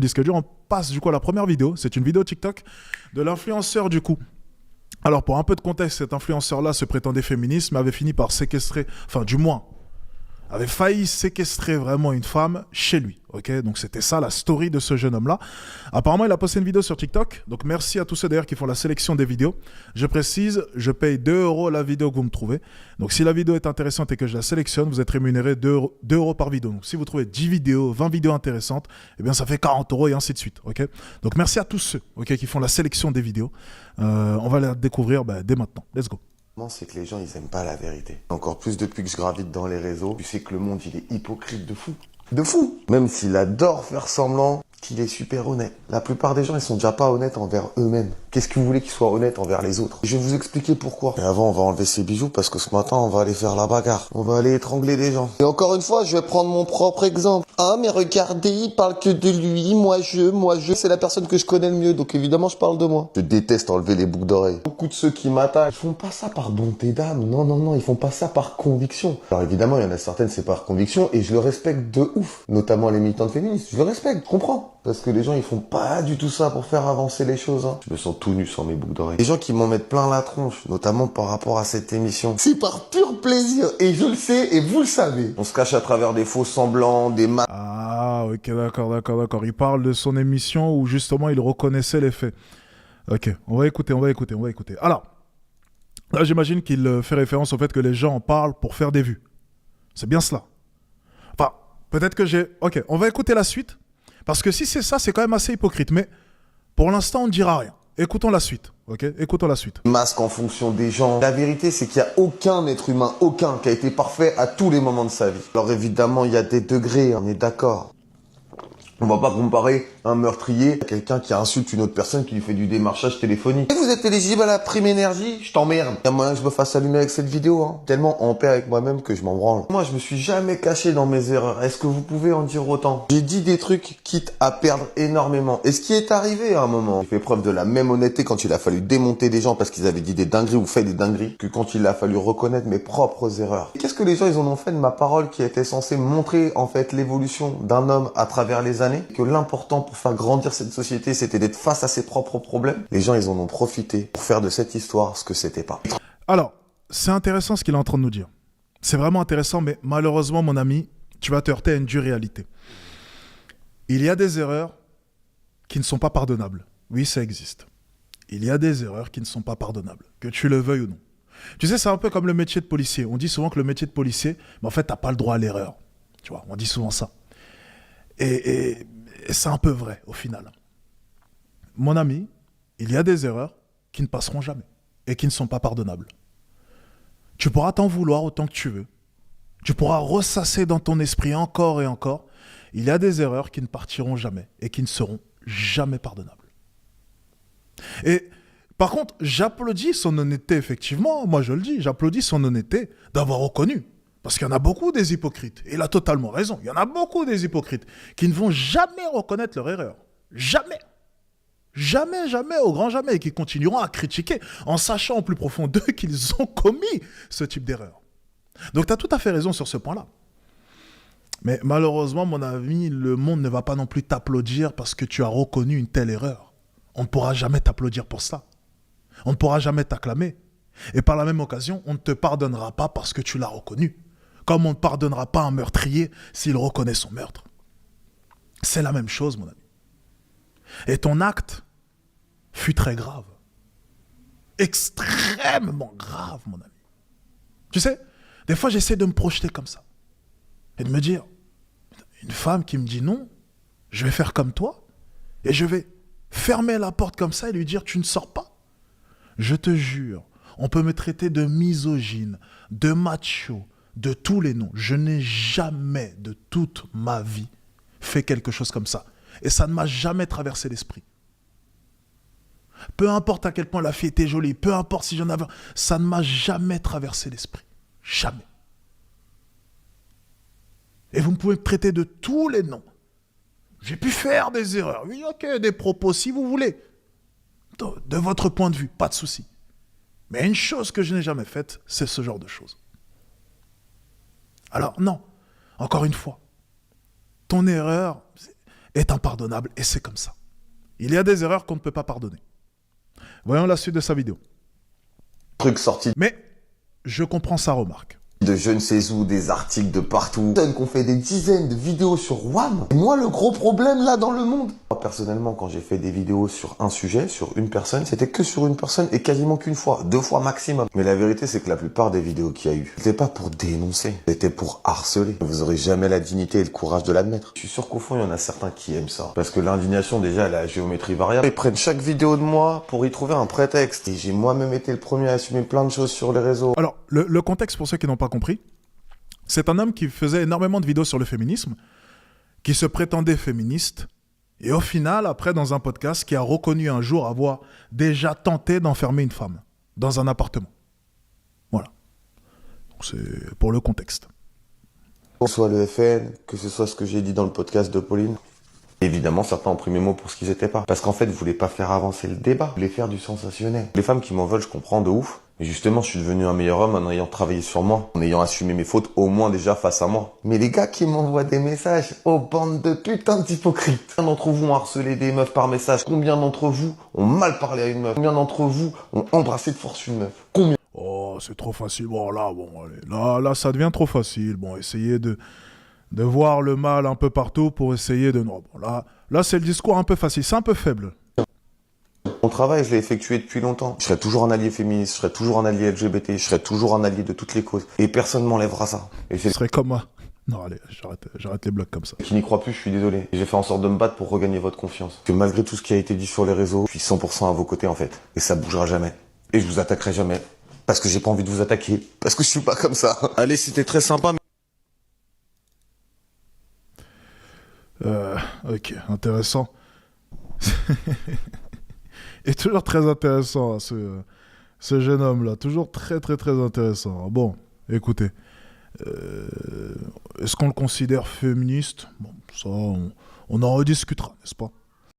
disque dur, on passe du coup à la première vidéo. C'est une vidéo TikTok de l'influenceur du coup. Alors pour un peu de contexte, cet influenceur-là se prétendait féministe, mais avait fini par séquestrer, enfin du moins, avait failli séquestrer vraiment une femme chez lui. Ok, donc c'était ça la story de ce jeune homme-là. Apparemment, il a posté une vidéo sur TikTok. Donc merci à tous ceux d'ailleurs qui font la sélection des vidéos. Je précise, je paye 2 € la vidéo que vous me trouvez. Donc si la vidéo est intéressante et que je la sélectionne, vous êtes rémunéré 2 € par vidéo. Donc si vous trouvez 10 vidéos, 20 vidéos intéressantes, eh bien ça fait 40 € et ainsi de suite. Ok, donc merci à tous ceux qui font la sélection des vidéos. On va la découvrir dès maintenant. Let's go. C'est que les gens, ils aiment pas la vérité. Encore plus depuis que je gravite dans les réseaux, tu sais que le monde, il est hypocrite de fou. De fou. Même s'il adore faire semblant qu'il est super honnête. La plupart des gens, ils sont déjà pas honnêtes envers eux-mêmes. Qu'est-ce que vous voulez qu'ils soient honnêtes envers les autres? Je vais vous expliquer pourquoi. Mais avant, on va enlever ces bijoux parce que ce matin, on va aller faire la bagarre. On va aller étrangler des gens. Et encore une fois, je vais prendre mon propre exemple. Ah, mais regardez, il parle que de lui. Moi, je. C'est la personne que je connais le mieux. Donc évidemment, je parle de moi. Je déteste enlever les boucles d'oreilles. Beaucoup de ceux qui m'attaquent, ils font pas ça par bonté d'âme. Non. Ils font pas ça par conviction. Alors évidemment, il y en a certaines, c'est par conviction. Et je le respecte de ouf. Notamment les militantes féministes. Je le respecte, je comprends. Parce que les gens, ils font pas du tout ça pour faire avancer les choses. Je me sens tout nu sans mes boucles d'oreilles. Les gens qui m'en mettent plein la tronche, notamment par rapport à cette émission, c'est par pur plaisir. Et je le sais, et vous le savez. On se cache à travers des faux semblants, des masques. Ah, ok, d'accord. Il parle de son émission où justement il reconnaissait les faits. Ok, on va écouter. Alors, là j'imagine qu'il fait référence au fait que les gens en parlent pour faire des vues. C'est bien cela. Enfin, peut-être que j'ai... Ok, on va écouter la suite. Parce que si c'est ça, c'est quand même assez hypocrite. Mais pour l'instant, on ne dira rien. Écoutons la suite. Ok, écoutons la suite. Masque en fonction des gens. La vérité, c'est qu'il n'y a aucun être humain, aucun, qui a été parfait à tous les moments de sa vie. Alors évidemment, il y a des degrés, on est d'accord. On va pas comparer un meurtrier à quelqu'un qui insulte une autre personne qui lui fait du démarchage téléphonique. Et vous êtes éligible à la prime énergie? Je t'emmerde. Il y a moyen que je me fasse allumer avec cette vidéo, hein. Tellement en paix avec moi-même que je m'en branle. Moi, je me suis jamais caché dans mes erreurs. Est-ce que vous pouvez en dire autant? J'ai dit des trucs quitte à perdre énormément. Et ce qui est arrivé à un moment, j'ai fait preuve de la même honnêteté quand il a fallu démonter des gens parce qu'ils avaient dit des dingueries ou fait des dingueries que quand il a fallu reconnaître mes propres erreurs. Et qu'est-ce que les gens, ils en ont fait de ma parole qui était censée montrer, en fait, l'évolution d'un homme à travers les années? Que l'important pour faire grandir cette société, c'était d'être face à ses propres problèmes. Les gens, ils en ont profité pour faire de cette histoire ce que c'était pas. Alors, c'est intéressant ce qu'il est en train de nous dire. C'est vraiment intéressant, mais malheureusement, mon ami, tu vas te heurter à une dure réalité. Il y a des erreurs qui ne sont pas pardonnables. Oui, ça existe. Il y a des erreurs qui ne sont pas pardonnables, que tu le veuilles ou non. Tu sais, c'est un peu comme le métier de policier. On dit souvent que le métier de policier, mais en fait, t'as pas le droit à l'erreur. Tu vois, on dit souvent ça. Et c'est un peu vrai, au final. Mon ami, il y a des erreurs qui ne passeront jamais et qui ne sont pas pardonnables. Tu pourras t'en vouloir autant que tu veux. Tu pourras ressasser dans ton esprit encore et encore. Il y a des erreurs qui ne partiront jamais et qui ne seront jamais pardonnables. Et par contre, j'applaudis son honnêteté, effectivement. Moi, je le dis, j'applaudis son honnêteté d'avoir reconnu. Parce qu'il y en a beaucoup des hypocrites. Et il a totalement raison. Il y en a beaucoup des hypocrites qui ne vont jamais reconnaître leur erreur. Jamais. Jamais, au grand jamais. Et qui continueront à critiquer en sachant au plus profond d'eux qu'ils ont commis ce type d'erreur. Donc tu as tout à fait raison sur ce point-là. Mais malheureusement, mon ami, le monde ne va pas non plus t'applaudir parce que tu as reconnu une telle erreur. On ne pourra jamais t'applaudir pour ça. On ne pourra jamais t'acclamer. Et par la même occasion, on ne te pardonnera pas parce que tu l'as reconnu. Comme on ne pardonnera pas un meurtrier s'il reconnaît son meurtre. C'est la même chose, mon ami. Et ton acte fut très grave. Extrêmement grave, mon ami. Tu sais, des fois, j'essaie de me projeter comme ça. Et de me dire, une femme qui me dit non, je vais faire comme toi, et je vais fermer la porte comme ça et lui dire, tu ne sors pas. Je te jure, on peut me traiter de misogyne, de macho, de tous les noms. Je n'ai jamais de toute ma vie fait quelque chose comme ça. Et ça ne m'a jamais traversé l'esprit. Peu importe à quel point la fille était jolie, peu importe si j'en avais... Ça ne m'a jamais traversé l'esprit. Jamais. Et vous me pouvez me traiter de tous les noms. J'ai pu faire des erreurs. Oui, ok, des propos si vous voulez. De votre point de vue, pas de souci. Mais une chose que je n'ai jamais faite, c'est ce genre de choses. Alors non, encore une fois, ton erreur, est impardonnable et c'est comme ça. Il y a des erreurs qu'on ne peut pas pardonner. Voyons la suite de sa vidéo. Truc sorti Mais je comprends sa remarque. de je ne sais où, des articles de partout. Qu'on fait des dizaines de vidéos sur WAM. Et moi, le gros problème là dans le monde. Moi, personnellement, quand j'ai fait des vidéos sur un sujet, sur une personne, c'était que sur une personne et quasiment qu'une fois, 2 fois maximum. Mais la vérité, c'est que la plupart des vidéos qu'il y a eu, c'était pas pour dénoncer, c'était pour harceler. Vous aurez jamais la dignité et le courage de l'admettre. Je suis sûr qu'au fond, il y en a certains qui aiment ça. Parce que l'indignation, déjà, elle a la géométrie variable. Ils prennent chaque vidéo de moi pour y trouver un prétexte. Et j'ai moi-même été le premier à assumer plein de choses sur les réseaux. Alors, le contexte pour ceux qui n'ont pas compris, c'est un homme qui faisait énormément de vidéos sur le féminisme, qui se prétendait féministe, et au final, après, dans un podcast, qui a reconnu un jour avoir déjà tenté d'enfermer une femme dans un appartement. Voilà. Donc, c'est pour le contexte. Que ce soit le FN, que ce soit ce que j'ai dit dans le podcast de Pauline. Évidemment, certains ont pris mes mots pour ce qu'ils étaient pas. Parce qu'en fait, vous voulez pas faire avancer le débat. Vous voulez faire du sensationnel. Les femmes qui m'en veulent, je comprends de ouf. Mais justement, je suis devenu un meilleur homme en ayant travaillé sur moi. En ayant assumé mes fautes, au moins déjà face à moi. Mais les gars qui m'envoient des messages, oh bande de putains d'hypocrites. Combien d'entre vous ont harcelé des meufs par message? Combien d'entre vous ont mal parlé à une meuf? Combien d'entre vous ont embrassé de force une meuf? Combien? Oh, c'est trop facile. Bon, allez. Là, ça devient trop facile. Bon, essayez de voir le mal un peu partout pour essayer de... Non, bon, là, c'est le discours un peu facile. C'est un peu faible. Mon travail, je l'ai effectué depuis longtemps. Je serai toujours un allié féministe, je serai toujours un allié LGBT, je serai toujours un allié de toutes les causes. Et personne ne m'enlèvera ça. Et Ce serait comme moi. Non, allez, j'arrête les blocs comme ça. qui n'y croit plus, je suis désolé. Et j'ai fait en sorte de me battre pour regagner votre confiance. Que malgré tout ce qui a été dit sur les réseaux, je suis 100% à vos côtés en fait. Et ça bougera jamais. Et je vous attaquerai jamais. Parce que j'ai pas envie de vous attaquer. Parce que je suis pas comme ça. Allez, c'était très sympa. Ok, intéressant. Et toujours très intéressant, hein, ce jeune homme-là. Toujours très, très, très intéressant. Bon, écoutez. Est-ce qu'on le considère féministe? Bon, ça, on en rediscutera, n'est-ce pas?